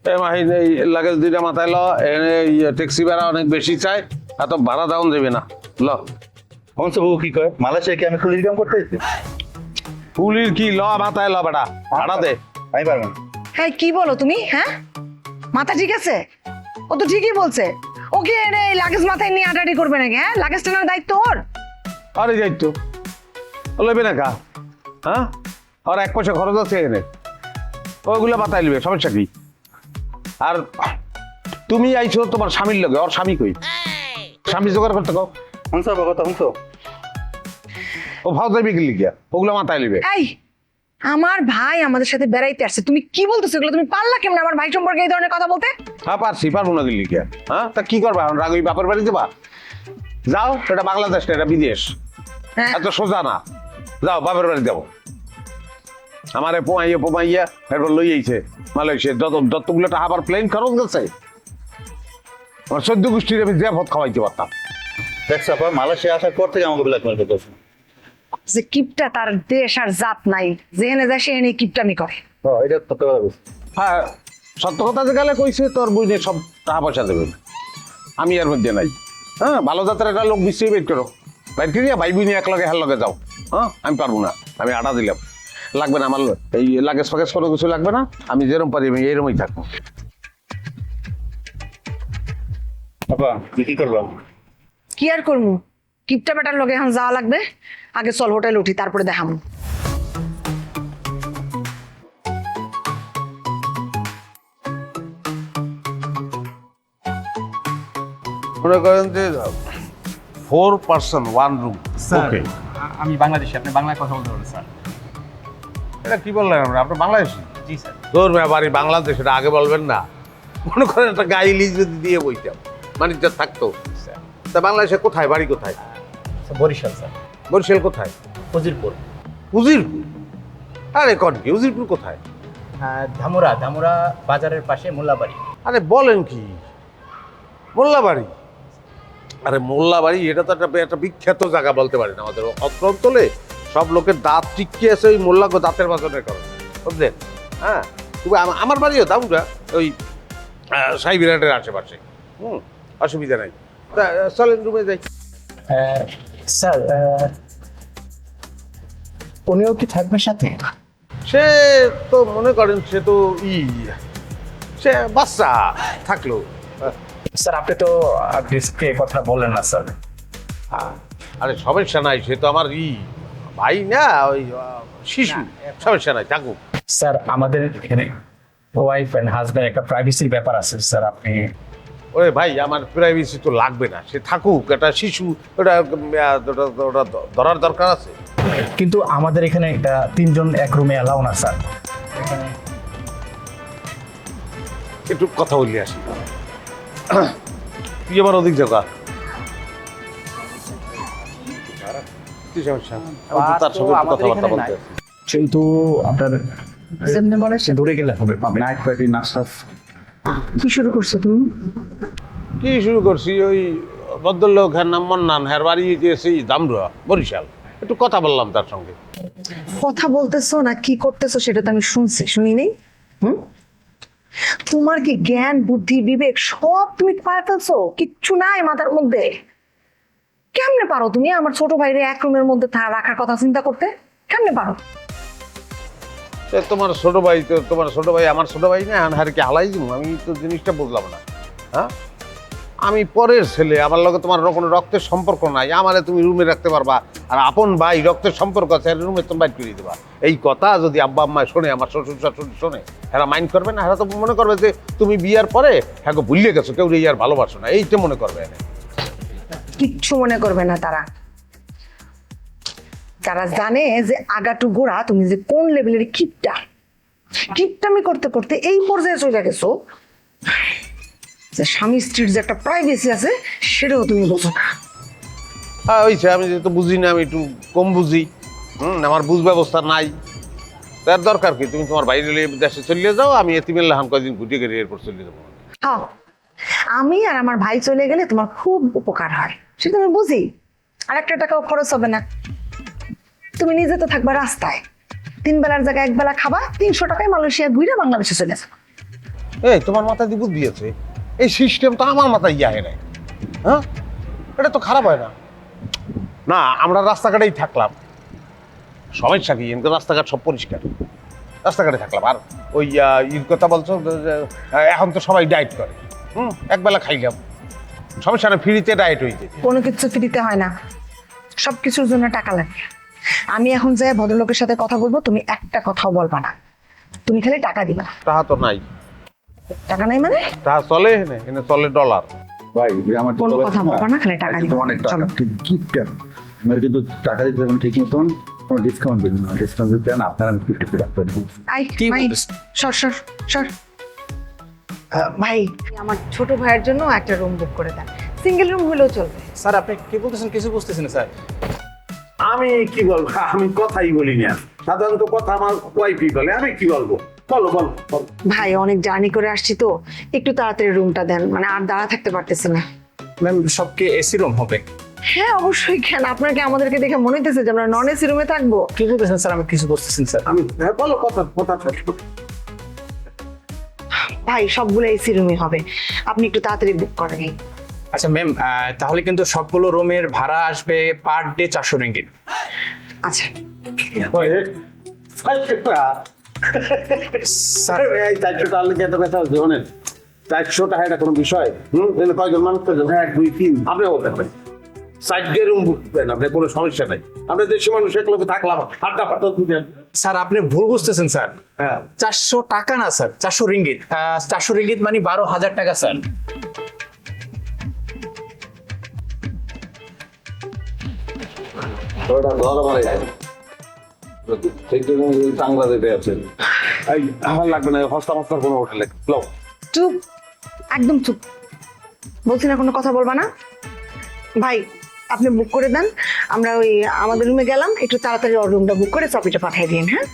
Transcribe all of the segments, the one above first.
এই লাগেজ দুইটা মাথায় ল, ট্যাক্সি ভাড়া অনেক বেশি চাই, এত ভাড়া দাউন দেবে না। ল অংশ বাবু কি কয়, মালয়েশিয়া কি আমি ফুল ইনকাম করতে এসেছি? পুলির কি, ল মাথায় ল বেটা, ভাড়া দে। আমি পারবো না। হ্যাঁ কি বলো তুমি? হ্যাঁ মাথা ঠিক আছে? ও তো ঠিকই বলছে। ওকে এনে লাগেজ মাথায় নিয়ে আটাটি করবে নাকি? হ্যাঁ লাগেজ টানার দায়িত্ব ওর। আরে যাইত লইবে না কা? হ্যাঁ আর 1 পয়সা খরচ আছে এনে, ওইগুলো মাথায় নিবে, সমস্যা কি? আর তুমি আইছো তোমার স্বামীর লগে, ওর স্বামী কই? স্বামী জোগাড় করতে কও। অংশ বাবু কথা অংশ। ও ভাও যাইবে কি লিখিয়া, ওগুলো মাথায় নিবে। এই আমার ভাই আমাদের সাথে বেড়াইতে আসছে, তুমি কি বলতেছো এগুলো? তুমি পারলা কেমন আমার ভাই সম্পর্কে এই ধরনের কথা বলতে? হ্যাঁ পারছি, পারবো না কি লিখিয়া? হ্যাঁ তা কি করবা এখন? রাগই বাপের বাড়ি দেবা? যাও, এটা বাংলাদেশ না, এটা বিদেশ, হ্যাঁ এত সোজা না। যাও বাপের বাড়ি যাবো। আমারে পোমাইয়া এরপর লই আইছে মালয়েশিয়া, যতগুলো টাকা আবার প্লেন খরচ গেছে। আমার 14 গোষ্ঠীর আমি যে ভাত খাওয়াইতে পারতাম। দেখছো আপা, মালয়েশিয়া আসার পর থেকে আমাকে ব্ল্যাকমেল করতেছে। যে কিপটা তার দেশ আর জাত নাই, যেখানে যায় সেখানে কিপটামি করে। এটা সত্য কথা বলছি। হ্যাঁ সত্য কথা যে গেলে কইছে, তোর বুঝে সব টাকা পয়সা দেবে, আমি এর মধ্যে নাই। হ্যাঁ ভালো জাতের একটা লোক নিশ্চয়ই বের করো, বাইর করিয়া ভাই বুঝি এক লগে হের লগে যাও। হ্যাঁ আমি পারবো না, আমি আটা দিলাম, লাগবে না আমার এই লাগেজ ফাগেজ কোনো কিছু লাগবে না, আমি যেরকম পারি আমি এইরকমই থাকবো। আপা তুই কি করবো? কি আর করবো, কিপটা বেটার লগে এখন যাওয়া লাগবে। আগে চল হোটেল উঠি, তারপরে দেখাবো। মনে করেন যে 4 পার্সন 1 রুম। স্যার ওকে, আমি বাংলাদেশি, আপনি বাংলায় কথা বলতে পারবেন স্যার। এটা কি বললেন আমরা? আপনার বাংলাদেশি? জি স্যার। তোর বাড়ি বাংলাদেশ, এটা আগে বলবেন না। মনে করেন একটা গাই লিজ যদি দিয়ে বইতাম, মানিকটা থাকতো। স্যার তা বাংলাদেশে কোথায়, বাড়ি কোথায়? বরিশাল স্যার। বরিশাল কোথায়? ফজিলপুর। উজিরপুর? আরে কন কি, উজিরপুর কোথায়? ধামুরা বাজারের পাশে মোল্লাবাড়ি। আরে বলেন কি, মোল্লাবাড়ি? আরে মোল্লাবাড়ি এটা তো একটা বিখ্যাত জায়গা বলতে পারেন আমাদের অত্র অঞ্চলে। সব লোকের দাঁত টিকিয়ে আছে ওই মোল্লা দাঁতের বাজনের কারণে, বুঝলেন? হ্যাঁ তবে আমার বাড়িও দামরা ওই সাইবিরাটের আশেপাশে। অসুবিধা নাই। তা চলেন রুমে যাই। স্যার উনিও কি থাকবে সাথে? সে তো মনে করেন সে তো সে বাচ্চা থাকলো। স্যার আপনি তো ডিস্কে কথা বলেন না স্যার। আরে সমস্যা নাই, সে তো আমার ভাই না, ওই শিশু, সমস্যা নাই, থাকুক। স্যার আমাদের এখানে ওয়াইফ এন্ড হাজব্যান্ড একটা প্রাইভেসির ব্যাপার আছে স্যার। আপনি ওরে ভাই আমার প্রাইভেসি তো লাগবে না, সে থাকুক, একটা শিশু, ওটা ওটা ধরার দরকার আছে। কিন্তু আমাদের এখানে একটা 3 জন এক রুমে অ্যালাউ না স্যার। একটু কথা বলি আসি। তুই আবার ওদিক যাবা, কি সমস্যা? আমি তো তার সঙ্গে একটু কথাবার্তা বলতে আছি। কিন্তু আপনার যেমনি বলে সে- দূরে গেলে হবে। নাইট পার্টি নাস্তা। কি শুরু করছো তুমি? কি শুরু করছি, ওই ভদ্রলোক হ্যার নাম মন্নান, হ্যার বাড়ি গিয়েছি দামরা বরিশাল, একটু কথা বললাম তার সঙ্গে। কথা বলতেছো না কি করতেছো সেটা তো আমি শুনছি, শুনি নেই? তোমার কি জ্ঞান বুদ্ধি বিবেক সব তুমি পায়ে ফেলছো? কিচ্ছু নাই মাথার মধ্যে। কেমনে পারো তুমি আমার ছোট ভাইরে এক রুমের মধ্যে রাখার কথা চিন্তা করতে? কেমনে পারো? তোমার ছোট ভাই তো, তোমার ছোট ভাই আমার ছোট ভাই না, হ্যাঁ কি হালাই দিব? আমি তো জিনিসটা বুঝলাম না। হ্যাঁ আমি পরের ছেলে, আমার লগে তোমার কোনো রক্তের সম্পর্ক নাই, আমারে তুমি রুমে রাখতে পারবা, আর আপন ভাই রক্তের সম্পর্ক আছে রুমে তুমি বাইর করে দেবা। এই কথা যদি আব্বা আম্মা শোনে, আমার শ্বশুর শাশুড়ি শোনে, এরা মাইন্ড করবে না? এরা তো মনে করবে যে তুমি বিয়ার পরে হ্যাঁ ভুলিয়ে গেছো, কেউ এই আর ভালোবাসো না, এইটা মনে করবে। কিচ্ছু মনে করবে না তারা। তারা জানে যে আগাটু গোড়া তুমি যে কোন লেভেলের কিপটামি করতে করতে এই পর্যায়ে চলে গেছো যে স্বামী স্ত্রীর যে একটা প্রাইভেসি আছে সেটাও তুমি বোঝো না। হ্যাঁ ওইছে, আমি যেহেতু বুঝি না, আমি একটু কম বুঝি। আমার বুঝ ব্যবস্থা নাই। তার দরকার কি, তুমি তোমার বাইরে দেশে চলে যাও, আমি এতিমের লাহান কয়েকদিন ঘুটিয়ে গেলে এরপর চলে যাবো। হ্যাঁ আমি আর আমার ভাই চলে গেলে তোমার খুব উপকার হয়, সেটা আমি বুঝি। আর একটা টাকাও খরচ হবে না। তুমি নিজে তো থাকবা রাস্তায়, 3 বেলার জায়গায় 1 বেলা খাবা, 300 টাকায় মালয়েশিয়া ঘুরে বাংলাদেশে চলে যাবে। এই তোমার মাথায় দিয়ে বুদ্ধি আছে, এই সিস্টেম তো আমার মাথায় ইয়ে নাই। হ্যাঁ, এটা তো খারাপ হয় না। না, আমরা রাস্তাঘাটেই থাকলাম, সমস্যা কি? কিন্তু রাস্তাঘাট সব পরিষ্কার, রাস্তাঘাটে থাকলাম। আর ওই ঈদ কথা বলছো যে, এখন তো সবাই ডায়েট করে, একবেলা খাইলাম, সমস্যা না, ফ্রিতে ডায়েট হয়েছে। কোনো কিছু ফ্রিতে হয় না, সব কিছুর জন্য টাকা লাগে। আমি এখন যাই ভদ্রলোকের সাথে কথা বলবো, তুমি একটা কথাও বলবা না, তুমি খালি টাকা দিবা। টাকা তো নাই। টাকা নাই মানে? টাকা চলে এনে, এনে চলে ডলার। ভাই আমার কোনো কথা বলবা না, খালি টাকা দিবা। অনেক টাকা চলো। গিফট আমার কিন্তু টাকা দিতে হবে ঠিক মতন, কোনো ডিসকাউন্ট দেবেন না। ডিসকাউন্ট দিতে না আপনারা 50 রাখতে পারেন। আই কি ভাই, বলতেছ? সর সর সর। ভাই, আমার ছোট ভাইয়ের জন্য একটা রুম বুক করে দেন, সিঙ্গেল রুম হলেও চলবে। স্যার আপনি কি বলতেছেন কিছু বুঝতেছেন না স্যার। আমি কি বলবো? আমি কথাই বলি না, সাধারণত কথা আমার ওয়াইফই বলে, আমি কি বলবো? বলো বলো বলো। ভাই, অনেক জার্নি করে আসছি তো, একটু তাড়াতাড়ি রুমটা দেন, মানে আর দাঁড়া থাকতে পারতেছি না। ম্যাম সবকে এসি রুম হবে? হ্যাঁ অবশ্যই, কেন আপনার কি আমাদেরকে দেখে মনে হইতেছে যে আমরা নন এসি রুমে থাকবো? কি বলতেছেন স্যার, আমি কিছু বুঝতেছেন স্যার। আমি হ্যাঁ বলো, কথা কথা ভাই, সবগুলো এসি রুমই হবে, আপনি একটু তাড়াতাড়ি বুক করেন। আচ্ছা ম্যাম, তাহলে কিন্তু সবগুলো রুমের ভাড়া আসবে পার ডে 400 রিঙ্গিত। আচ্ছা, স্যার এই 400 টাকা লেগে এত কথা হচ্ছে, শোনেন, 400 টাকা এটা কোনো বিষয়? কয়জন মানুষ তো 1 2 3 আপনি বলতে পারেন, সাইডে রুম বুক করেন, আপনার কোনো সমস্যা নাই। আপনি দেশি মানুষ একলোকে থাকলাম, আড্ডা পাতা দিতেন। স্যার আপনি ভুল বুঝতেছেন স্যার, হ্যাঁ 400 টাকা না স্যার, 400 রিঙ্গিত। 400 রিঙ্গিত মানে 12,000 টাকা স্যার। ওটা ধর মারে ঠিক চাংলা দিতে আছে। এই আমার লাগবে না, হস্তা হস্তার কোনো হোটেলে লো। চুপ, একদম চুপ, বলছি না কোনো কথা বলবা না। ভাই, আপনি বুক করে দেন, আমরা ওই আমাদের রুমে গেলাম, একটু তাড়াতাড়ি ওর রুমটা বুক করে চপিটা পাঠিয়ে দিন। হ্যাঁ,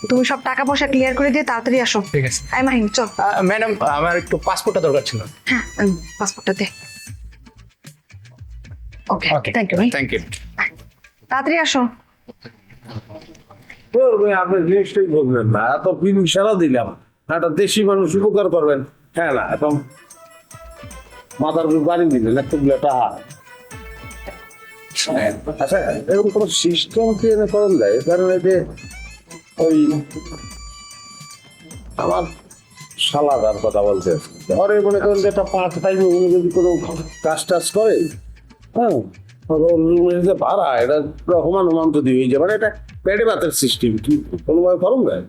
তুমি সব টাকা পয়সা ক্লিয়ার করে দিয়ে তাড়াতাড়ি আসো। ঠিক আছে আই মাহিন, চল। ম্যাডাম, আমার একটু পাসপোর্টটা দরকার ছিল। হ্যাঁ, পাসপোর্টটা দে। ওকে, থ্যাংক ইউ ভাই, থ্যাংক ইউ। তাড়াতাড়ি আসো। আপনি জিনিসটাই বলবেন না, এত বিল সারা দিলাম, একটা দেশি মানুষ উপকার করবেন, হ্যাঁ না এখন মাথার উপর বাড়ি দিলেন এতগুলো টাকা। আচ্ছা, এরকম কোনো সিস্টেম কি এনে করেন যায়? কারণ এতে ওই আমার শালাদার কথা বলছে, ঘরে মনে করেন যে একটা পার্ট টাইমে উনি যদি কোনো কাজ টাজ করে, হ্যাঁ রুমের যে ভাড়া এটা সমান সমান তো দিয়ে যাবে, মানে এটা পেটে ভাতের সিস্টেম কি কোনোভাবে করুন যায়?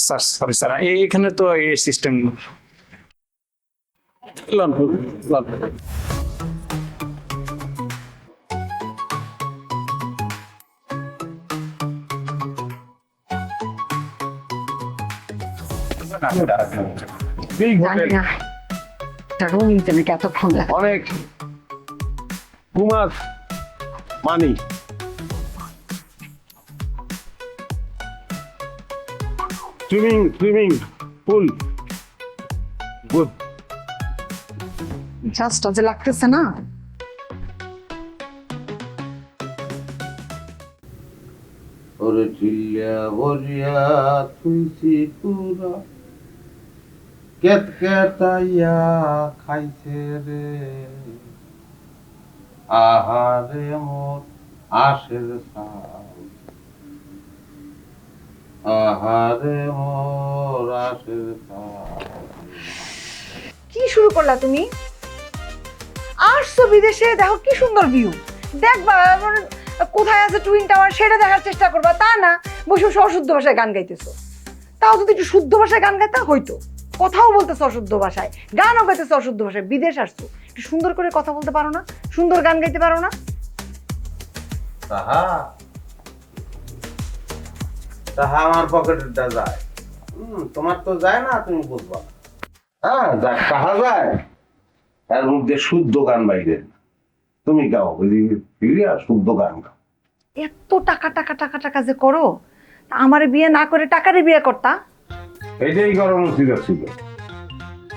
স্যার সরি স্যার, এখানে তো এই সিস্টেম। লন লন জানি না একটা রুম নিতে নাকি এতক্ষণ লাগে। অনেক কুমার মানি সুইমিং পুল গুড। জাস্ট যে লাগতেছে না। ওরে চিল্লা বলিয়া তুইছি পুরা কেত কেতাইয়া খাইছে রে, আহারে মোর আশের সাল, আহারে মোর আশের সাল। কি শুরু করলা তুমি? আসছো বিদেশে, দেখো কি সুন্দর ভিউ দেখবা, মানে কোথায় আছে টুইন টাওয়ার সেটা দেখার চেষ্টা করবা, তা না বসে বসে অশুদ্ধ ভাষায় গান গাইতেছো। তাও যদি একটু শুদ্ধ ভাষায় গান গাইতে হইতো, কথাও বলতেছো অশুদ্ধ ভাষায়, গানও গাইতেছো অশুদ্ধ ভাষায়। বিদেশ আসছো, একটু সুন্দর করে কথা বলতে পারো না? সুন্দর গান গাইতে পারো না? তাহা তাহা আমার পকেটটা যায়, তোমার তো যায় না, তুমি বুঝবা না। হ্যাঁ, যাক তাহা যায়, এর মধ্যে শুদ্ধ গান বাইরে তুমি গাও, শুদ্ধ গান গাও। এত টাকা টাকা টাকা টাকা যে করো, আমারে বিয়ে না করে টাকারে বিয়ে করতা। এটাই গরম উচিত ছিল।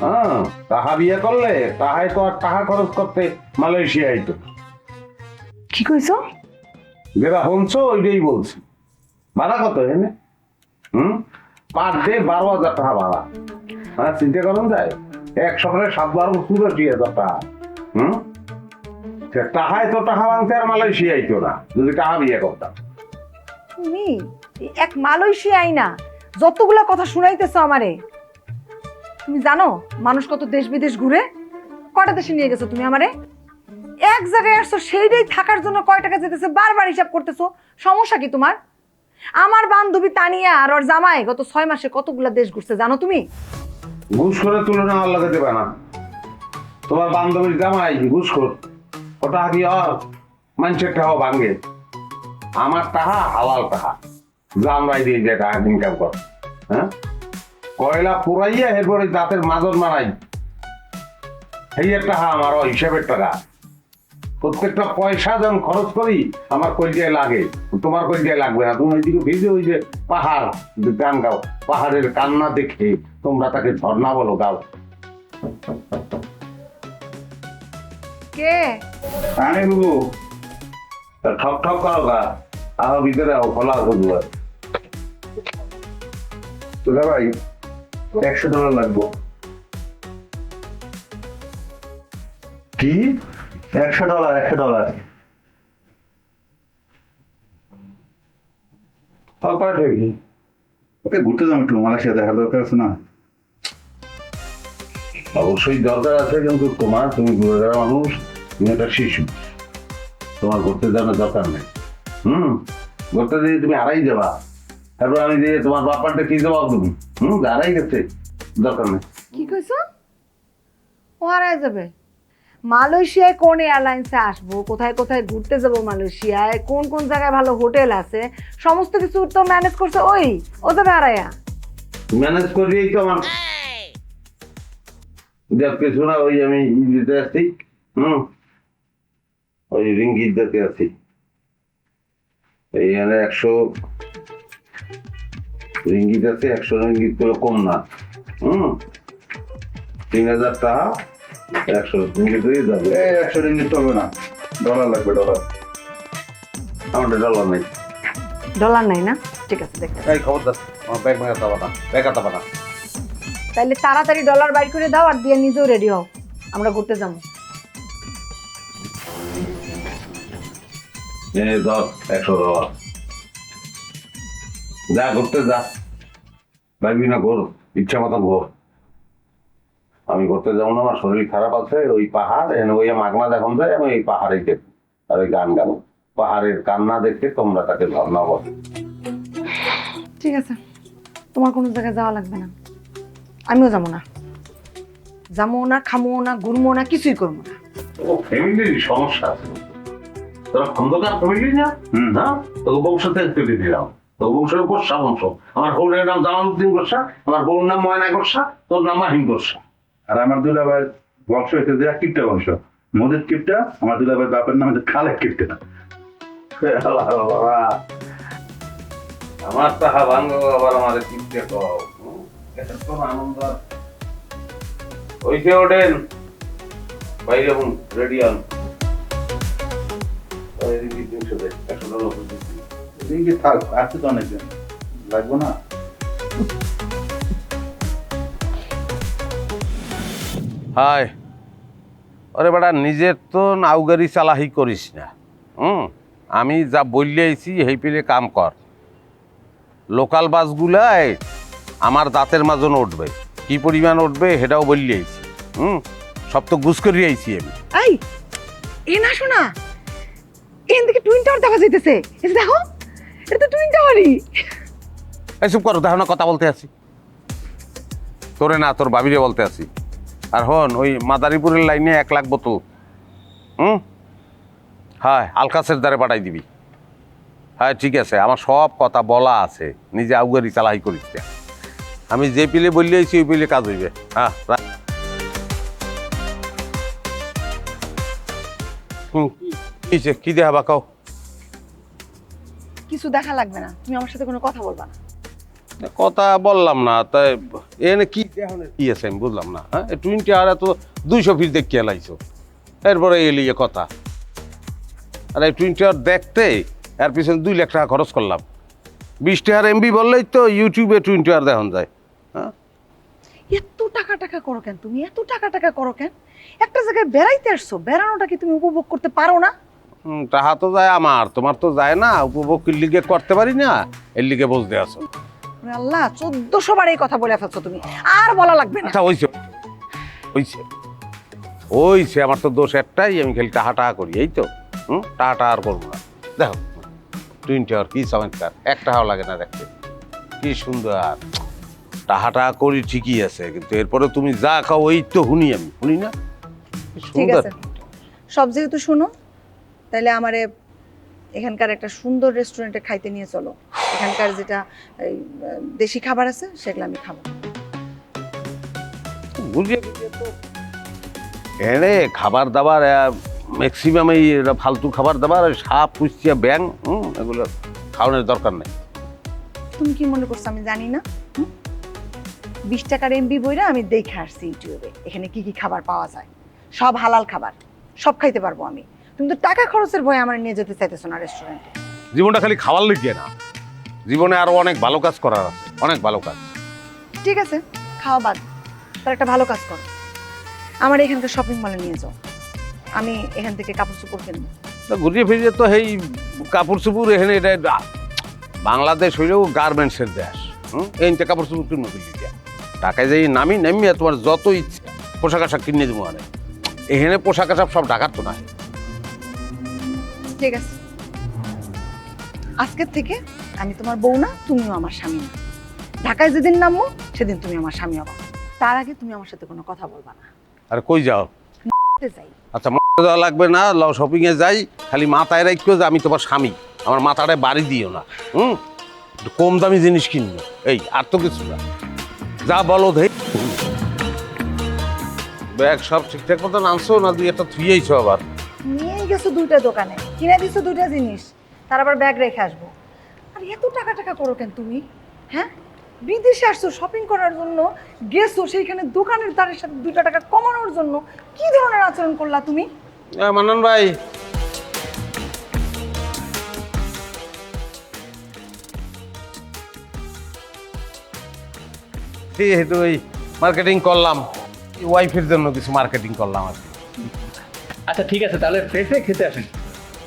হ্যাঁ, তাহা বিয়ে করলে তাহাই তো আর টাকা খরচ করতে মালয়েশিয়া আইতো। কি কইছো? যেটা শুনছো ওইটাই বলছি। ভাড়া কত এনে? পার ডে 12,000 টাকা ভাড়া। হ্যাঁ চিন্তা করুন যায় এক সকালে 7-12 পুরো দিয়ে দরটা টাহায় তো টাকা ভাঙতে আর মালয়েশিয়া আইতো না যদি টাকা বিয়ে করতাম। তুমি এক মালয়েশিয়াই না যতগুলা কথা শুনাইতেছো আমারে। তুমি জানো মানুষ কত দেশ বিদেশ ঘুরে? কয়টা দেশে নিয়ে গেছো তুমি আমারে? এক জায়গায় আসছো সেইটাই থাকার জন্য কয় টাকা যেতেছে বারবার হিসাব করতেছো। সমস্যা কি তোমার? আমার বান্ধবী তানিয়া আর ওর জামাই গত 6 মাসে কতগুলা দেশ ঘুরছে জানো তুমি? ঘুষ করে তুলনা আমার লাগাতে পারে না। তোমার বান্ধবীর জামাই ঘুষ কর, ওটা কি আর মানুষের টাকা ভাঙে? আমার টাকা হালাল টাকা, জামরাই দিয়ে যে টাকা ইনকাম কর। হ্যাঁ, কয়লা পুরাইয়া এরপরে দাঁতের মাজন মারাই, এই টাকা আমার হিসাবের টাকা। প্রত্যেকটা পয়সা যখন খরচ করি আমার কইটাই লাগে, তোমার কইটাই লাগবে না। তুমি ওইদিকে ভিজে ওই যে পাহাড় গান গাও, পাহাড়ের কান্না দেখে তোমরা তাকে ঝর্ণা বলো, গাও। কে? আরে বাবু ঠক ঠক করো গা, আহ ভিতরে আও, খোলা আছে দুয়ার। তোরা ভাই $100 লাগবো। কি $100? ওকে ঘুরতে যাবো একটু, মালয়েশিয়া দেখার দরকার আছে না? অবশ্যই দরকার আছে, কিন্তু তুমি ঘুরে যাওয়া মানুষ, তুমি একটা শিশু, তোমার ঘুরতে যাওয়ার দরকার নেই। ঘুরতে দিয়ে তুমি হারাই যাবা, তারপর আমি দিয়ে তোমার বাপারটা কি জবাব তুমি? হারাই গেছে, দরকার নেই। কি কইছো? ও হারায় যাবে? মালয়েশিয়ায় কোন এয়ারলাইন্সে আসবো, কোথায় কোথায় ঘুরতে যাবো, মালয়েশিয়ায় কোন কোন জায়গায় ভালো হোটেল আছে, সমস্ত কিছু তো ম্যানেজ করছে ও যাবে হারায়া। ম্যানেজ করিয়েই তো আমার দেখ কিছু না, ওই আমি দিতে আসছি, ওই রিঙ্গিত দিতে আসছি, এইখানে 100 রিঙ্গিত আছে, 100 রিঙ্গিত গুলো কম না। 3000 টাকা 100 রিঙ্গিত দিয়ে যাবে। 100 রিঙ্গিট হবে না, ডলার লাগবে, ডলার। আমার ডলার নেই। ডলার নাই না? ঠিক আছে, দেখতে এই খবরদার, আমার ব্যাগ ভাঙাতে হবে না, ব্যাগ হাতাবে না। তাইলে তাড়াতাড়ি ডলার বাইর করে দাও আর দিয়ে নিজেও রেডি হও, আমরা ঘুরতে যাবো। ধর $100, যা ঘুরতে যা, ভাববি না, ঘোর ইচ্ছা মতন ঘোর। আমি ঘুরতে যাবো না, আমার শরীর খারাপ আছে। ওই পাহাড় এনে ওই মাগনা দেখুন যায়, আমি এই পাহাড়ে দেখি আর ওই গান গাবো, পাহাড়ের কান্না দেখে তোমরা তাকে ঝর্ণা বল। ঠিক আছে, তোমার কোনো জায়গায় যাওয়া লাগবে না, আমিও যাবো না, খামো না, ঘুরবো না, কিছুই করবো না। ও ফ্যামিলির সমস্যা আছে, তোরা খন্দকার ফ্যামিলি না? না, তোকে বংশ থেকে তুলে দিলাম, তোর বংশের গোস্বা বংশ। আমার বোনের নাম জামালউদ্দিন গোস্বা, আমার বোনের নাম ময়না গোস্বা, তোর নাম মাহিম গোস্বা। আর আমার দুলাভাইয়ের বংশ হয়েছে যে কিপটা বংশ, মোদের কিপটা। আমার দুলাভাইয়ের বাপের নাম হচ্ছে খালেক কিপটা। আমার তাহা ভাঙ্গ, আবার আমাদের কিনতে আনন্দ। ওইকে ওঠেন বাইরে, রেডি হন। রিঙ্গিট থাক, আসতে তো অনেকদিন লাগবো না। হায়, আরে বেটা নিজের তো নাউগারি চালাহি করিস না। আমি যা বললে আইছি সেই পেলে কাম কর। লোকাল বাসগুলাই আমার দাঁতের মাজন উঠবে, কি পরিমাণ উঠবে সেটাও বললে আইছি। সব তো গুছ করিয়ে আইছি আমি। এই এ না শোনা, এখান থেকে টুইন টাওয়ার দেখা যাইতেছে, এই দেখো, এটা তো টুইন টাওয়ারই। এই চুপ করো, দেখো না কথা বলতে আছি, তোরে না তোর ভাবিরে বলতে আছি। আর হন ওই মাদারীপুরের লাইনে 1 লাখ বোতল হ্যাঁ আলকাসের দ্বারে পাঠাই দিবি। হ্যাঁ ঠিক আছে, আমার সব কথা বলা আছে, নিজে আউগারি চালাই করিস না। আমি যে পিলে বললে আইছি ওই পিলে কাজ হইবে। হ্যাঁ কি দেখাবা কাও? কিছু দেখা লাগবে না, তুমি আমার সাথে কোনো কথা বলবা না। কথা বললাম না, তাই এনে কি কি আছে আমি বুঝলাম না। হ্যাঁ 20 আর এত 200 ফিট দেখিয়ে লাইছো, এরপরে এলিয়ে কথা। আর এই 20 আর দেখতে এর পিছনে 2 লাখ টাকা খরচ করলাম। 20 টাকার এমবি বললেই তো ইউটিউবে 20 আর দেখান যায়। হ্যাঁ এত টাকা টাকা করো কেন তুমি, এত টাকা টাকা করো কেন? একটা জায়গায় বেড়াইতে আসছো, বেড়ানোটা কি তুমি উপভোগ করতে পারো না? টাহা তো যায় আমার, তোমার তো যায় না। উপভোগ লিগে করতে পারি না, এর লিগে বুঝতে আসো। ওরে আল্লাহ, 1400 বার এই কথা বলে ফেলছো তুমি, আর বলা লাগবে না। আচ্ছা হইছে হইছে হইছে, আমার তো দোষ একটাই, আমি খালি টাহা টাহা করি, এই তো। টাহা টাহা আর করবো না। দেখো টুইন টাওয়ার কি চমৎকার, এক টাহাও লাগে না দেখতে, কি সুন্দর। টাহা টাহা করি ঠিকই আছে, কিন্তু এরপরে তুমি যা খাও ওই তো শুনি, আমি শুনি না? কি ঠিক সুন্দর। আছে, সব যেহেতু শুনো, তাহলে আমারে এখানকার একটা সুন্দর রেস্টুরেন্টে খাইতে নিয়ে চলো। এখানকার যেটা এই, দেশি খাবার আছে সেগুলো আমি খাবো। বুঝিয়ে বুঝিয়ে তো এনে খাবার দাবার ম্যাক্সিমাম এই ফালতু খাবার দাবার, ওই সাপ কুচিয়া ব্যাং, এগুলো খাওয়ানোর দরকার নেই। তুমি কি মনে করছো আমি জানি না? 20 টাকার এমবি বইরা আমি দেখে আসছি ইউটিউবে এখানে কি কি খাবার পাওয়া যায়, সব হালাল খাবার, সব খাইতে পারবো আমি। তুমি তো টাকা খরচের ভয়ে আমার নিয়ে যেতে চাইতেছো না রেস্টুরেন্টে। জীবনটা খালি খাওয়ার লিখিয়ে না, জীবনে আরো অনেক ভালো কাজ করার আছে, অনেক ভালো কাজ। ঠিক আছে, খাওয়া বাদ, তার একটা ভালো কাজ করো, আমার এখানকার শপিং মলে নিয়ে যাও, আমি এখান থেকে কাপড় চোপড় কিনবো। তো ঘুরিয়ে ফিরিয়ে তো এই কাপড় চুপুর এখানে, এটা বাংলাদেশ হইলেও গার্মেন্টসের দেশ। এইটা কাপড় চুপুর কিনবো দিল্লি দিয়া, ঢাকায় যাই নামিয়ে তোমার যত ইচ্ছা পোশাক আশাক কিনে দেবো। মানে এখানে পোশাক আশাক সব ঢাকার তো না। ঠিক আছে, আজকের থেকে আমি তোমার বউ না, তুমিও আমার স্বামী না। ঢাকায় যেদিন নামবো সেদিন তুমি আমার স্বামী হবা, তার আগে তুমি আমার সাথে কোনো কথা বলবা না। আর কই যাও? যাই, আচ্ছা যাওয়া লাগবে না, লও শপিং এ যাই, খালি মাথায় রাখো যে আমি তোমার স্বামী, আমার মাথাটায় বাড়ি দিও না। একটু কম দামি জিনিস কিনবো, এই আর তো কিছু না। যা বলো ধে। ব্যাগ সব ঠিকঠাক মতন আনছো না, দুই একটা থুয়েইছো আবার? নিয়ে গেছো দুইটা দোকানে, কিনে দিছো দুইটা জিনিস, তার আবার ব্যাগ রেখে আসবো। আর এত টাকা টাকা করো কেন তুমি? হ্যাঁ, বিদেশে আসছো শপিং করার জন্য, গেছো সেইখানে দোকানের দারের সাথে 2 টাকা কমানোর জন্য কি ধরনের আচরণ করলা তুমি? মান্নান ভাই, যেহেতু ওই মার্কেটিং করলাম, ওয়াইফের জন্য কিছু মার্কেটিং করলাম আর কি। আচ্ছা ঠিক আছে, তাহলে ফ্রেশে খেতে আসেন।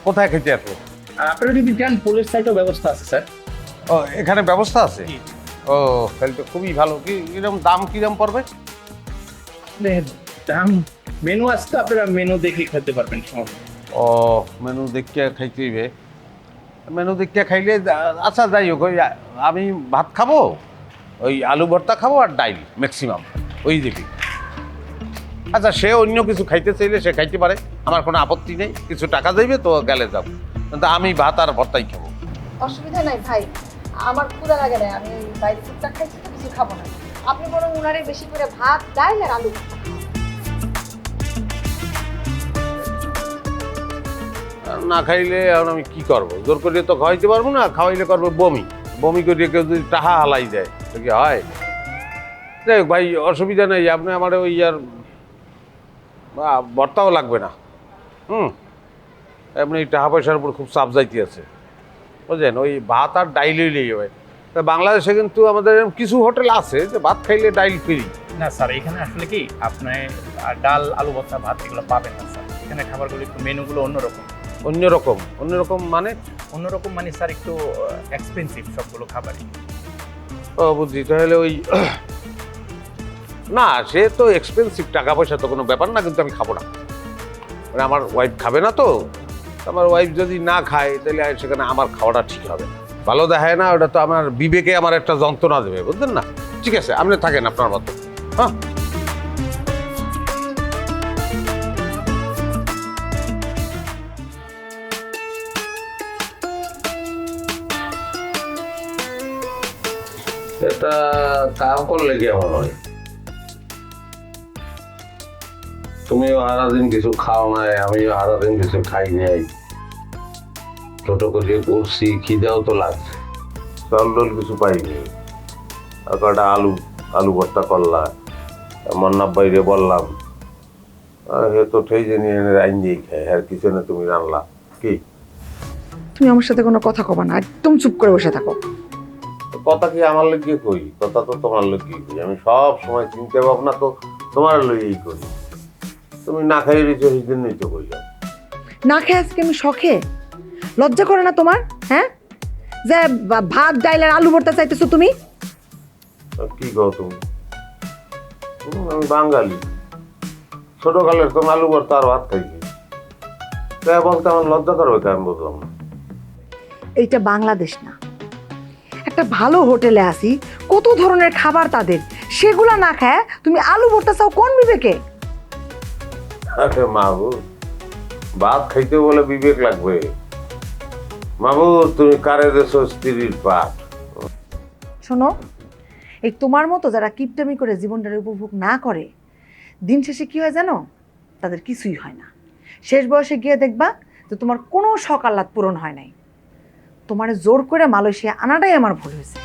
কোথায় খেতে আসবো? আর আপনারা যদি যান, পোলের সাইডেও ব্যবস্থা আছে স্যার। ও এখানে ব্যবস্থা আছে? ও তাহলে তো খুবই ভালো। কি এরকম দাম কিরম পড়বে? দাম মেনু আছে তো, আপনারা মেনু দেখে খেতে পারবেন। সমস্যা নেই। ও মেনু দেখিয়া খাইতে হইবে। মেনু দেখিয়া খাইলে আচ্ছা যাই হোক, ওই আমি ভাত খাবো, ওই আলু ভর্তা খাবো আর ডাইল ম্যাক্সিমাম ওই দিবি। আচ্ছা সে অন্য কিছু খাইতে চাইলে সে খাইতে পারে, আমার কোনো আপত্তি নেই, কিছু টাকা যাইবে তো গেলে যাবো, কিন্তু আমি ভাত আর ভর্তাই খাবো। অসুবিধা নাই ভাই, আমার ক্ষুধা লাগে না, আমি বাইরে টুকটাক খাইছি তো কিছু খাবো না। আপনি বরং উনারে বেশি করে ভাত, ডাল আর আলু ভর্তা খান। আর না খাইলে এখন আমি কি করবো? জোর করে তো খাওয়াইতে পারবো না, খাওয়াইলে করবো বমি, বমি করিয়ে কেউ যদি টাহা হালাই যায় তো কি হয়? যাই হোক ভাই, অসুবিধা নেই, আপনি আমার ওই আর ভর্তাও লাগবে না। এমনি এই টাকা পয়সার উপর খুব চাপ যাইতে আছে, বুঝলেন? ওই ভাত আর ডাইল হইলেই হবে। তা বাংলাদেশে কিন্তু আমাদের এরকম কিছু হোটেল আছে যে ভাত খাইলে ডাইল ফ্রি। না স্যার, এখানে আসলে কি আপনি ডাল, আলু ভর্তা, ভাত এগুলো পাবেন না স্যার। এখানে খাবারগুলো একটু মেনুগুলো অন্যরকম। অন্যরকম মানে? অন্যরকম মানে স্যার একটু এক্সপেন্সিভ সবগুলো খাবারই। ও বুঝছি, তাহলে ওই না সে তো এক্সপেন্সিভ, টাকা পয়সা তো কোনো ব্যাপার না, কিন্তু আমি খাবো না। মানে আমার ওয়াইফ খাবে না তো, আমার ওয়াইফ যদি না খায় তাহলে সেখানে আমার খাওয়াটা ঠিক হবে না, ভালো দেখায় না। ওটা তো আমার বিবেকে আমার একটা যন্ত্রণা দেবে, বুঝলেন না? ঠিক আছে, আপনি থাকেন আপনার মতো। হ্যাঁ এটা কাম করলে কেমন হয়? তুমিও সারাদিন কিছু খাও নাই, আমিও সারাদিন কিছু খাই নাই, ছোট করে করছি, খিদেও তো লাগছে, চাল ডাল কিছু পাইনি। আর কটা আলু ভর্তা করলা, মন্নাব বাইরে বললাম, হে তো ঠেই যে নিয়ে রাইন দিয়ে খায়, আর কিছু না তুমি রান্না কি? তুমি আমার সাথে কোনো কথা কবা না, একদম চুপ করে বসে থাকো। কথা কি আমার লইগে কই, কথা তো তোমার লইগে কই। আমি সব সময় চিন্তা ভাবনা তো তোমার লইয়েই করি। তুমি না খাই রয়েছো সেদিন নিতে কইলাম। না খেয়ে আজকে আমি শখে, লজ্জা করে না তোমার? হ্যাঁ, যে ভাত ডাইল আর আলু ভর্তা চাইতেছো তুমি? কি কও তুমি? আমি বাঙালি, ছোটকালের তো আলু ভর্তা আর ভাত খাইছি। তাই বলতে আমার লজ্জা করবে, আমি বুঝলাম না। এইটা বাংলাদেশ না, একটা ভালো হোটেলে আসি, কত ধরনের খাবার তাদের, সেগুলা না খায় তুমি আলু ভর্তা চাও কোন বিবেকে? আরে মাহবুব, ভাত খাইতে বলে বিবেক লাগবে? মাহবুব, তুমি কারে দেছো স্ত্রীর পাঠ? শোনো, এই তোমার মতো যারা কিপটামি করে জীবনটার উপভোগ না করে, দিন শেষে কি হয় জানো? তাদের কিছুই হয় না। শেষ বয়সে গিয়ে দেখবা যে তোমার কোনো শখ আহ্লাদ পূরণ হয় নাই। তোমার জোর করে মালয়েশিয়া আনাটাই আমার ভুল হয়েছে।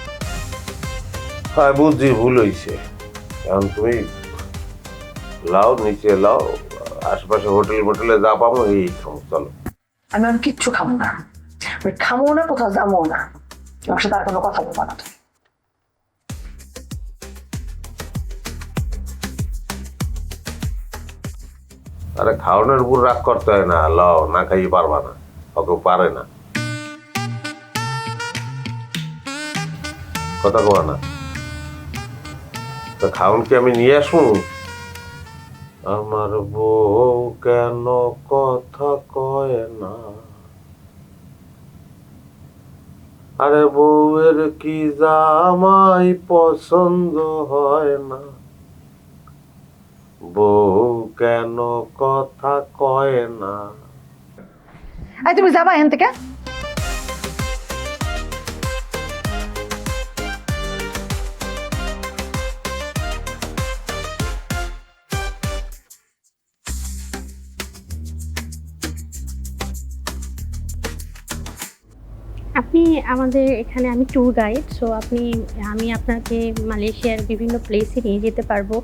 হ্যাঁ বুঝছি, ভুল হয়েছে। এখন তুমি লাও, নিচে লাও, আশেপাশে হোটেল মোটেলে যা পাবো এই খাবো, চলো। আমি আর কিচ্ছু খাবো না, আমি খাবো না, কোথাও যাবো না, আমার সাথে আর কোনো কথা বলবো না। আরে খাওয়ানোর উপর রাগ করতে হয় না, লাও, না খাইয়ে পারবা না, ওকে পারে না, কথা কবা না। তা খাওন কি আমি নিয়ে আসবো? আমার বউ কেন কথা কয় না? আরে বউয়ের কি জামাই পছন্দ হয় না? বউ কেন কথা কয় না? এই তুমি যাবা এখান থেকে? আপনি আমাদের এখানে, আমি ট্যুর গাইড, সো আমি আপনাকে মালয়েশিয়ার বিভিন্ন প্লেসে নিয়ে যেতে পারবো,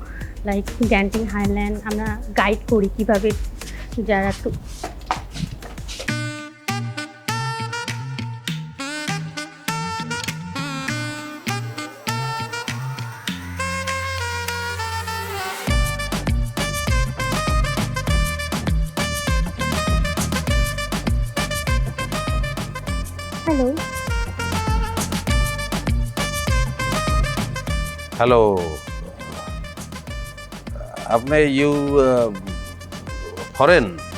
লাইক গ্যান্টিং হাইল্যান্ড। আমরা গাইড করি কিভাবে যারা হ্যালো হ্যালো, আপনি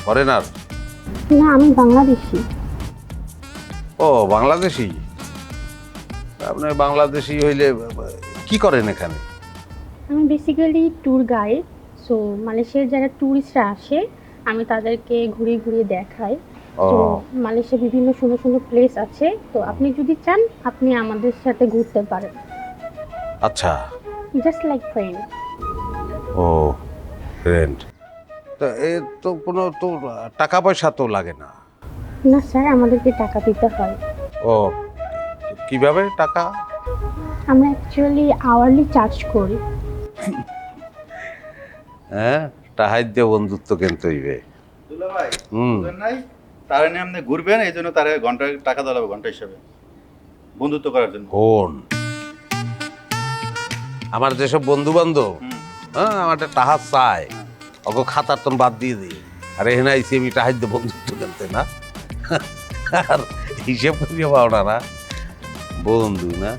ফরেনার? না, আমি বাংলাদেশি। ও বাংলাদেশি। আপনি বাংলাদেশি হইলে কি করেন এখানে? আমি বেসিক্যালি ট্যুর গাইড, সো মালয়েশিয়ার যারা ট্যুরিস্টরা আসে আমি তাদেরকে ঘুরিয়ে ঘুরিয়ে দেখাই। তো মালয়েশিয়ার বিভিন্ন সুন্দর সুন্দর প্লেস আছে, তো আপনি যদি চান আপনি আমাদের সাথে ঘুরতে পারেন, আচ্ছা। Just like friend. ও ফ্রেন্ড। তো এ তো কোনো তো টাকা পয়সা তো লাগে না? না স্যার, আমাদেরকে টাকা দিতে হয়। ও কিভাবে টাকা? আমরা অ্যাকচুয়ালি আওয়ারলি চার্জ করি। হ্যাঁ, টাহাই দিয়ে বন্ধুত্ব কেনতে হইবে। দুলা ভাই, হুম। বুঝলেন নাই? তারা নিয়ে আপনি ঘুরবেন, এই জন্য তারা ঘন্টায় টাকা দেওয়া লাগবে, ঘন্টা হিসাবে বন্ধুত্ব করার জন্য। কোন আমার যেসব বন্ধু বান্ধব, হ্যাঁ, আমার একটা টাহা চায়, ওকে খাতার তো বাদ দিয়ে দিই। আর এখানে আইসি আমি টাহাই দিয়ে বন্ধুত্ব কেনতে না? আর হিসেব করিয়ে পাও না বন্ধু না?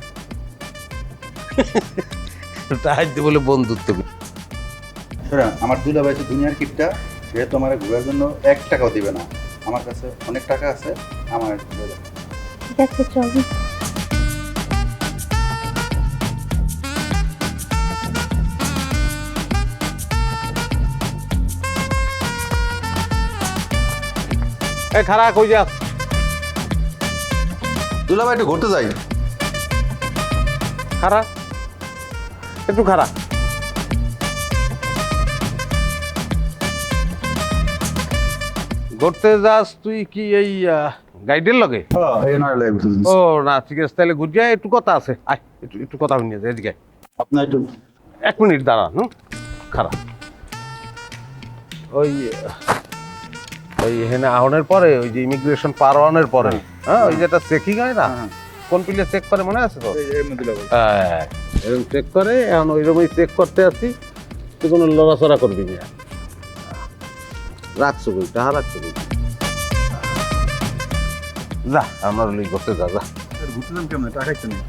টাহাই দিয়ে বলে বন্ধুত্ব। শোনা, আমার দুলা ভাই তো দুনিয়ার কিপটা, সে তো আমার ঘোরার জন্য 1 টাকাও দিবে না। আমার কাছে অনেক টাকা আছে, আমার ঠিক আছে, চলুন। এ খারাপ হয়ে যাস। দুলা ভাই একটু ঘুরতে যাই। খারাপ, একটু খারাপ। ঘুরতে যাস তুই কি এই গাইডের লগে? ও না, ঠিক আছে, তাহলে ঘুরতে একটু কথা আছে। আয় একটু একটু কথা শুনিয়ে এদিকে। আপনার একটু 1 মিনিট দাঁড়া। খারাপ। ওই এখানে আহনের পরে, ওই যে ইমিগ্রেশন পার হওয়ার পরে, হ্যাঁ, ওই যেটা চেকিং হয় না, কোন প্লেস চেক করে মনে আছে তো? এই যে দুলাভাই হ্যাঁ, এরকম চেক করে, এখন ওইরকমই চেক করতে আছি, তুই কোনো লড়াচড়া করবি না। রাখছো কই, টাকা রাখছো কই? যা, আমরা লই করতে যা যা। ঘুরতে যান কেমন টাকা খাইতে নেই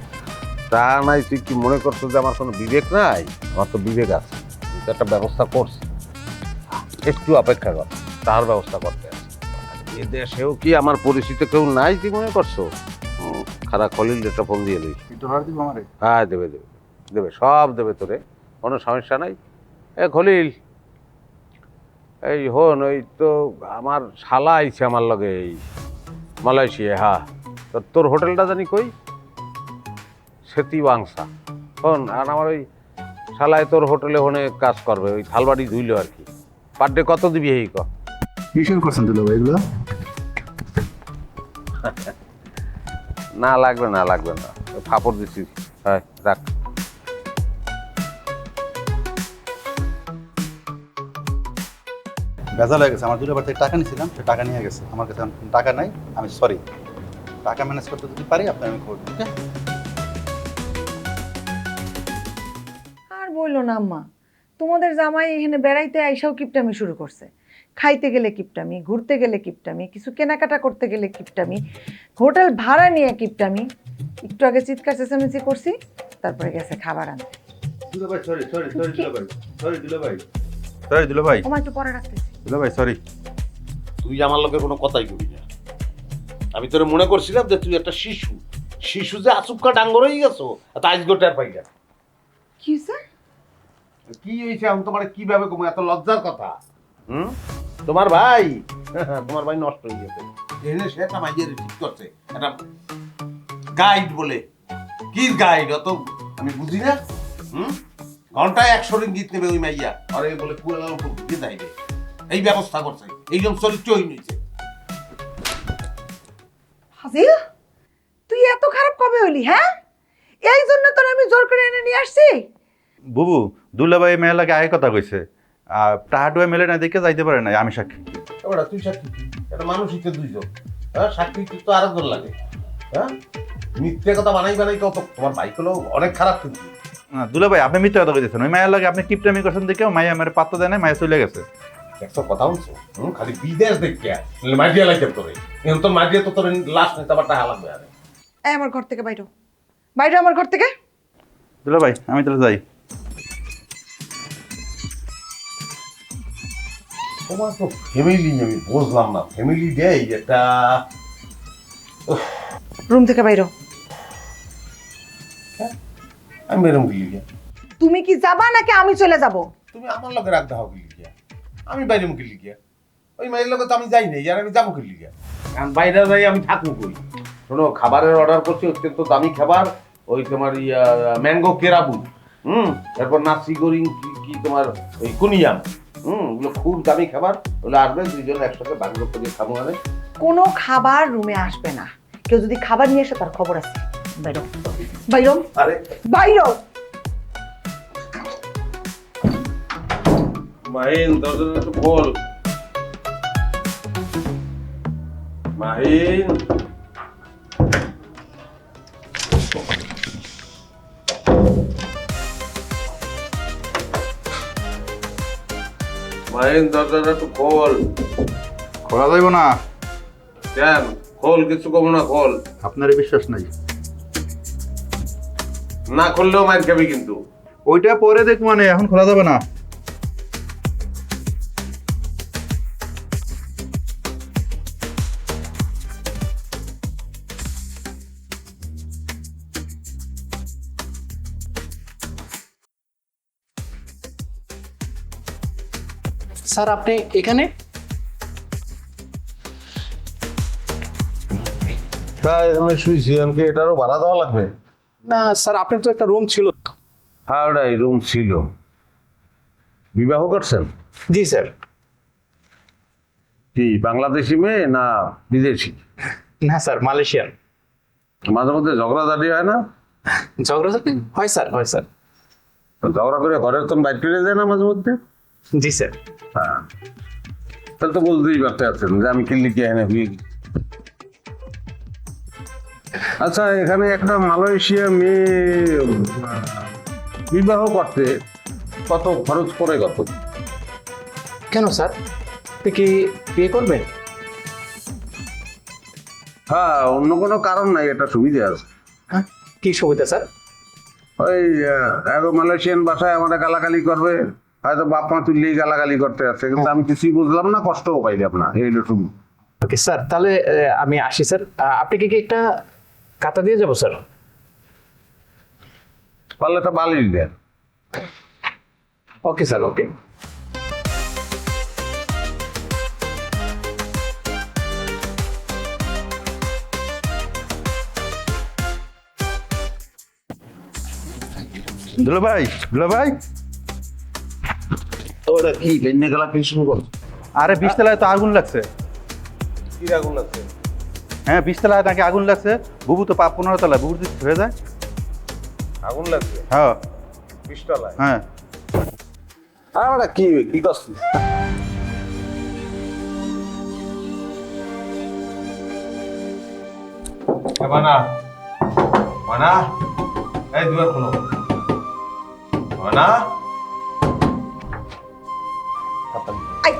তা নাই, তুই কি মনে করছো যে আমার কোনো বিবেক নাই? আমার তো বিবেক আছে, তুই তো একটা ব্যবস্থা করছি, একটু অপেক্ষা কর, তার ব্যবস্থা করতে আছে। এ দেশেও কি আমার পরিচিত কেউ নাই তুই মনে করছো? খারাপ খলিল একটা ফোন দিয়ে লইস। একটু হার দিব আমারে হ্যাঁ, দেবে দেবে দেবে, সব দেবে তোরে, কোনো সমস্যা নাই। এ খলিল, এই হন, ওই তো আমার শালা আইছে আমার লগে এই মালয়েশিয়া। হ্যাঁ, তোর হোটেলটা জানি কই? সেতি বাংসা। হন, আর আমার ওই শালায় তোর হোটেলে হনে কাজ করবে, ওই থালবাড়ি ধুইলো আর কি। পার ডে কত দিবি এই ক? টিউশন করছেন দুলাভাই এগুলো না লাগবে না, লাগবে না, ফাপড় দিচ্ছি। হ্যাঁ, রাখ। ভেজাল হয়ে গেছে। আমার দুলাভাই থেকে টাকা নিয়েছিলাম, সে টাকা নিয়ে গেছে। আমার কাছে এখন টাকা নাই, আমি সরি। টাকা ম্যানেজ করতে যদি পারি আপনার আমি করবো, ঠিক আছে? আর বললো না আম্মা, তোমাদের জামাই এখানে বেড়াইতে আইসাও কিপটামি শুরু করছে। খাইতে গেলে কিপটামি, ঘুরতে গেলে কিপটামি, কিছু কেনাকাটা করতে গেলে কিপটামি, হোটেল ভাড়া নিয়ে কিপটামি। একটু আগে চিৎকার চেঁচামেচি করছি, তারপরে গেছে খাবার আনতে। দুলাভাই সরি সরি সরি দুলাভাই, সরি দুলাভাই, সরি দুলাভাই, ওমা একটু পরে রাখতেছি। দুলাভাই সরি। তুই আমার লগে কোনো কথাই কবি না। আমি তোরে মনে করছিলাম যে তুই একটা শিশু, শিশু যে আচুক্কা ডাঙ্গর হয়ে গেছো, তা আজ গোটার পাই না। কি স্যার? কি হয়েছে এখন তোমার, কিভাবে কমে, এত লজ্জার কথা? তোমার ভাই, তোমার ভাই নষ্ট হয়ে গেছে, এনে সে একটা মাইয়ের ঠিক করছে, একটা গাইড বলে। কি গাইড অত আমি বুঝি না। ঘন্টায় 100 রিঙ্গিত নেবে ওই মাইয়া, আর এই বলে কুয়ালালামপুর ঘুরে যাইবে, এই ব্যবস্থা করছে, এইরকম চরিত্রহীন হয়েছে। ফাজিল, তুই এত খারাপ কবে হলি? হ্যাঁ, এই জন্য তোর আমি জোর করে এনে নিয়ে আসছি। বুবু, দুলাভাই মেয়ের লাগে আগে কথা কইছে, আর টাহাটুয়া মেলে না দেখে যাইতে পারে না, আমি সাক্ষী। ওটা তুই সাক্ষী, এটা মানুষই তো দুইজন। হ্যাঁ, সাক্ষী তো আরেকজন লাগে। হ্যাঁ, মিথ্যে কথা বানাই বানাই কত, তোমার বাইক হলো অনেক খারাপ কিন্তু। দুলাভাই আপনি মিথ্যা কথা কইতেছেন, ওই মায়ের লাগে আপনি কিপটামি করছেন দেখেও মাইয়া আমার পাত্তা দেয় না, মায়া চলে গেছে। একশো কথা বলছো, খালি বিদেশ দেখিয়া মারিয়া লাগতে তোরে, এখন তো মারিয়া তো তোর লাশ নিতে আবার টাকা লাগবে। আরে এই আমার ঘর থেকে বাইরো, বাইরো আমার ঘর থেকে। দুলাভাই আমি তাহলে যাই। তোমার তো ফ্যামিলি আমি বুঝলাম না, ফ্যামিলি দেয় একটা। রুম থেকে বাইরো। আমি বেরোম গেলি গিয়া, তুমি কি যাবা নাকি আমি চলে যাব? তুমি আমার লগে রাখতে হবে গেলি গিয়া, আমি বাইরে গেলি গিয়া, ওই মায়ের লগে তো আমি যাই নাই, আর আমি যাবো গেলি গিয়া, কারণ বাইরে যাই আমি থাকবো কই। শোনো, খাবারের অর্ডার করছি অত্যন্ত দামি খাবার, ওই তোমার ম্যাঙ্গো কেরাবু, তারপর নাসি গোরিং, কি তোমার ওই কুনিয়াম, ওগুলো খুব দামি খাবার, ওগুলো আসবে, দুইজন একসাথে বাংলো করে খাবো। মানে কোনো খাবার রুমে আসবে না, কেউ যদি খাবার নিয়ে আসে তার খবর আছে। বাইরো, বাইরো, আরে বাইরো। মাহিন, দরজাটা একটু খোল। মাহিন, মাহিন, দরজাটা একটু খোল। খোলা যাইব না, কেন খোল? কিছু কমো না, খোল। আপনার বিশ্বাস নাই। না খুললেও মাইর খাবি কিন্তু। ওইটা পরে দেখ, মানে এখন খোলা যাবে না। স্যার আপনি এখানে? তাই আমি শুয়েছি, আমাকে এটারও ভাড়া দেওয়া লাগবে? না স্যার, আপনার তো একটা রুম ছিল। হ্যাঁ, ওটাই রুম ছিল। বিবাহ করছেন? জি স্যার। কি বাংলাদেশি মেয়ে না বিদেশি? না স্যার, মালয়েশিয়ান। মাঝে মধ্যে ঝগড়াঝাটি হয় না? ঝগড়াঝাটি হয় স্যার, হয় স্যার। ঝগড়া করে ঘরের তো বাইক ফিরে যায় না মাঝে মধ্যে? জি স্যার। হ্যাঁ, তাহলে তো বলতেই পারতে আছেন যে আমি কিনলে কি এনে হয়ে গেছি। আচ্ছা, এখানে একটা মালয়েশিয়া মেয়ে বিবাহ করতে কত খরচ পড়ে কত? কেন স্যার, আপনি কি বিয়ে করবেন? হ্যাঁ, অন্য কোনো কারণ নাই, এটা সুবিধা আছে। হ্যাঁ, কি সুবিধা স্যার? ওই মালয়েশিয়ান ভাষায় আমাদের গালাগালি করবে, হয়তো বাপ মা তুললেই গালাগালি করতে আছে, কিন্তু আমি কিছুই বুঝলাম না, কষ্টও পাইলাম না, এই হলো শুধু। ওকে স্যার, তাহলে আমি আসি স্যার। আপনাকে কি একটা কাতা দিয়ে যাবো স্যার? পারলে একটা বালিশ দেন। ওকে স্যার, ওকে। দুলাভাই, দুলাভাই, ওরা কি বেন্যে গেলা কি শুরু করো? আরে 20 তলায় তো আগুন লাগছে। কি আগুন লাগছে? হ্যাঁ, 20 তলায় নাকি আগুন লাগছে। বুবু তো 15 তলায়, বুবুর যদি হয়ে যায়। আগুন লাগছে হ্যাঁ 20 তলায়? হ্যাঁ। আর ওরা কি কি করছিস? মানা মানা, এই দুয়ার খোলো। মানা, আই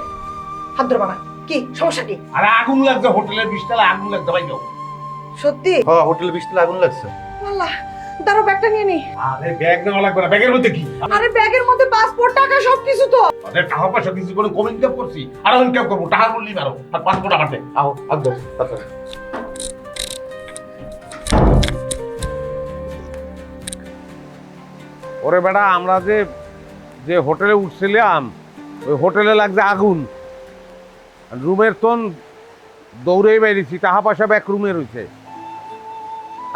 হাত ধরবা না, কি সমস্যা কি? আরে আগুন লাগছে হোটেলের 20 তলায়, আগুন লাগছে ভাই। সত্যি? হ্যাঁ, হোটেলে 20 তলায় আগুন লাগছে। আল্লাহ, দাঁড়াও, ব্যাগটা নিয়ে নি। আরে ব্যাগ নেওয়া লাগবে না, ব্যাগের মধ্যে কি? আরে ব্যাগের মধ্যে পাসপোর্ট, টাকা, সবকিছু তো। আরে টাকা পয়সা কিছু করে কমিং দেব করছি, আর এখন কেউ করবো, টাকা বললি মারো, আর পাসপোর্ট আমার দে। আও একদম ওরে বেটা, আমরা যে যে হোটেলে উঠছিলাম, ওই হোটেলে লাগছে আগুন। রুমের তন দৌড়েই বেরিয়েছি, টাকা পয়সা ব্যাক রুমে রয়েছে।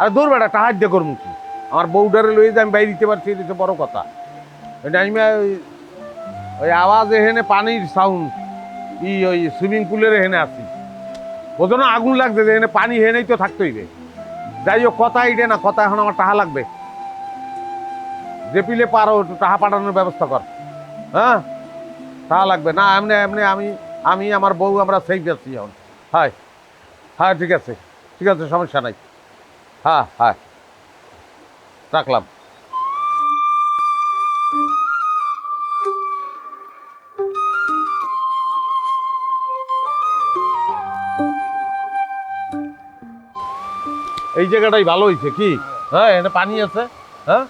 আর দৌড় বেটা, টাকা দিয়ে করবো কি? আমার বউডারে লইয়ে যে আমি বাইরে দিতে পারছি, এটা বড় কথা। এটা আমি ওই আওয়াজ এখানে পানির সাউন্ড, ওই সুইমিং পুলের এখানে আছি, বোঝো না? আগুন লাগছে যে এখানে পানি হেনেই তো থাকতে হইবে। যাই হোক, কথা ইডে না, কথা এখন আমার টাকা লাগবে। যে পিলে পারো একটু টাকা পাঠানোর ব্যবস্থা কর। হ্যাঁ, টাকা লাগবে না, এমনি এমনি আমি আমার বউ আমরা সেফ আছি এখন। হ্যাঁ হ্যাঁ, ঠিক আছে ঠিক আছে, সমস্যা নাই। হ্যাঁ হ্যাঁ, রাখলাম। এই জায়গাটাই ভালো হয়েছে কি? হ্যাঁ, এখানে পানি আছে। হ্যাঁ,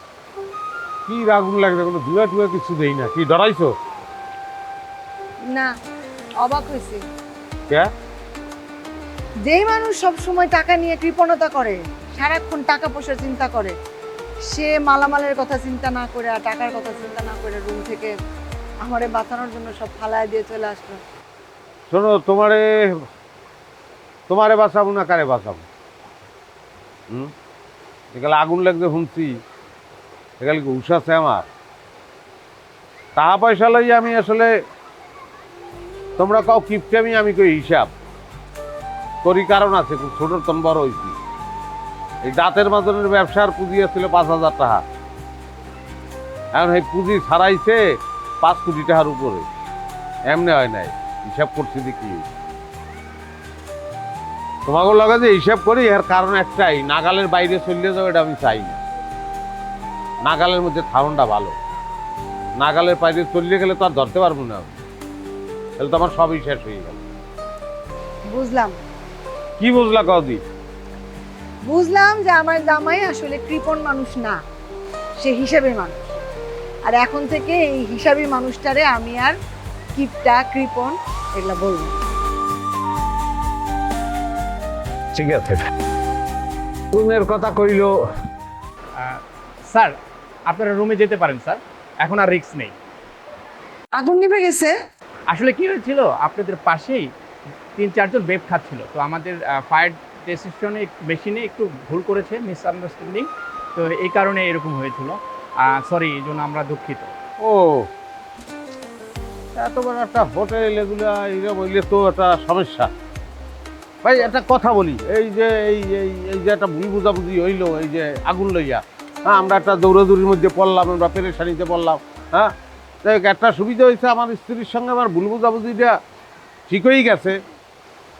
কি আগুন লাগবে, কোনো ধুয়া টুয়া কিছু দেই না। কি ডরাইছো? না, অবাক হয়েছে। কে? যেই মানুষ সব সময় টাকা নিয়ে কৃপণতা করে, সারাক্ষণ টাকা পয়সার চিন্তা করে, সে মালামালের কথা চিন্তা না করে আর টাকার কথা চিন্তা না করে রুম থেকে আমারে বাঁচানোর জন্য সব ফালায় দিয়ে চলে আসলো। শোনো, তোমারে বাঁচাবো না কারে বাঁচাবো? এখানে আগুন লাগছে শুনছি, এখানে কি হুশ আছে আমার? টাকা পয়সা লই আমি আসলে, তোমরা কাউ কিপটামি, আমি কই হিসাব করি, কারণ আছে। খুব ছোট তন বড় হয়েছি। এই দাঁতের মাদনের ব্যবসার পুঁজি ছিল 5,000 টাকা, এখন এই পুঁজি ছাড়াইছে 5 কোটি টাকার উপরে। এমনি হয় নাই, হিসাব করছি দেখি। তোমাকে লগে যে হিসাব করি, এর কারণ একটাই, নাগালের বাইরে চলে যাও, এটা আমি চাই না। নাগালের মধ্যে ঠাউনটা ভালো, নাগালের বাইরে চলে গেলে তো আর ধরতে পারবো না, তাহলে তো আমার সবই শেষ হয়ে গেল। বুঝলাম। কি বুঝলা কদি? বুঝলাম যে আমার জামাই আসলে কৃপণ মানুষ না, সে হিসাবে মানুষ। আর এখন থেকে এই হিসাবি মানুষটারে আমি আর কিপটা, কৃপণ এগুলা বলবো। ঠিক আছে, রুমের কথা কইলো। স্যার, আপনারা রুমে যেতে পারেন স্যার, এখন আর রিস্ক নেই। আগুন নিভে গেছে? আসলে কি হয়েছিল, আপনাদের পাশেই 3-4 জন বেপ খাচ্ছিল, তো আমাদের ফায়ার স্টেশনে মেশিনে একটু ভুল করেছে, মিসআন্ডারস্ট্যান্ডিং, তো এই কারণে এরকম হয়েছিল। সরি, এই জন্য আমরা দুঃখিত। ও, এত বড় একটা হোটেল, এগুলা এগুলো বললে তো একটা সমস্যা। ভাই একটা কথা বলি, এই যে একটা ভুল বুঝাবুঝি হইলো, এই যে আগুন লইয়া, হ্যাঁ, আমরা একটা দৌড়াদৌড়ির মধ্যে পড়লাম, আমরা পেরেশানিতে পড়লাম। হ্যাঁ, তাই একটা সুবিধা হয়েছে, আমার স্ত্রীর সঙ্গে আমার ভুল বুঝাবুঝিটা ঠিক হয়েই গেছে,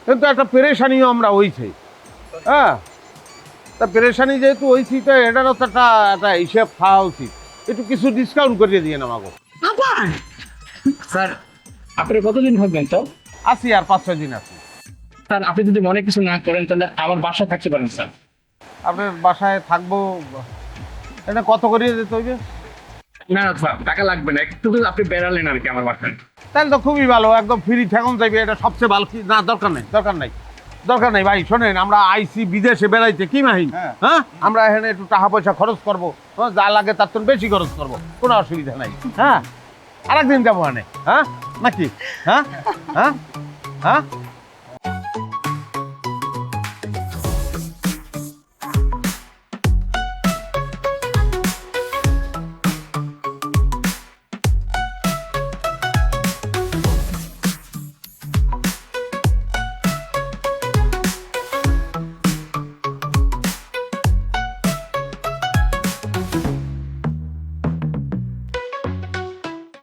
কিন্তু একটা পেরেশানিও আমরা হয়েছে। হ্যাঁ, তা পেরেশানি যেহেতু হয়েছি তো এটারও তো একটা হিসেব খাওয়া উচিত, একটু কিছু ডিসকাউন্ট করিয়ে দিয়ে না আমাকে। আবার স্যার আপনি কতদিন থাকবেন তো? আছি আর 5-6 দিন আছি। স্যার আপনি যদি মনে কিছু না করেন তাহলে আমার বাসায় থাকতে পারেন স্যার। আপনার বাসায় থাকবো, এটা কত করিয়ে দিতে হইবে? না না স্যার টাকা লাগবে না, একটু আপনি বেড়ালেন আর কি আমার বাসায়। তাহলে তো খুবই ভালো, একদম ফ্রি ঠেকন যাইবে, এটা সবচেয়ে ভালো। কি না, দরকার নেই দরকার নেই ভাই। শোনেন, আমরা আইসি বিদেশে বেড়াইতে, কি মাহিন, হ্যাঁ আমরা এখানে একটু টাকা পয়সা খরচ করবো, যা লাগে তার তো বেশি খরচ করবো, কোনো অসুবিধা নাই। হ্যাঁ, আরেকদিন যাবো মানে, হ্যাঁ নাকি? হ্যাঁ হ্যাঁ হ্যাঁ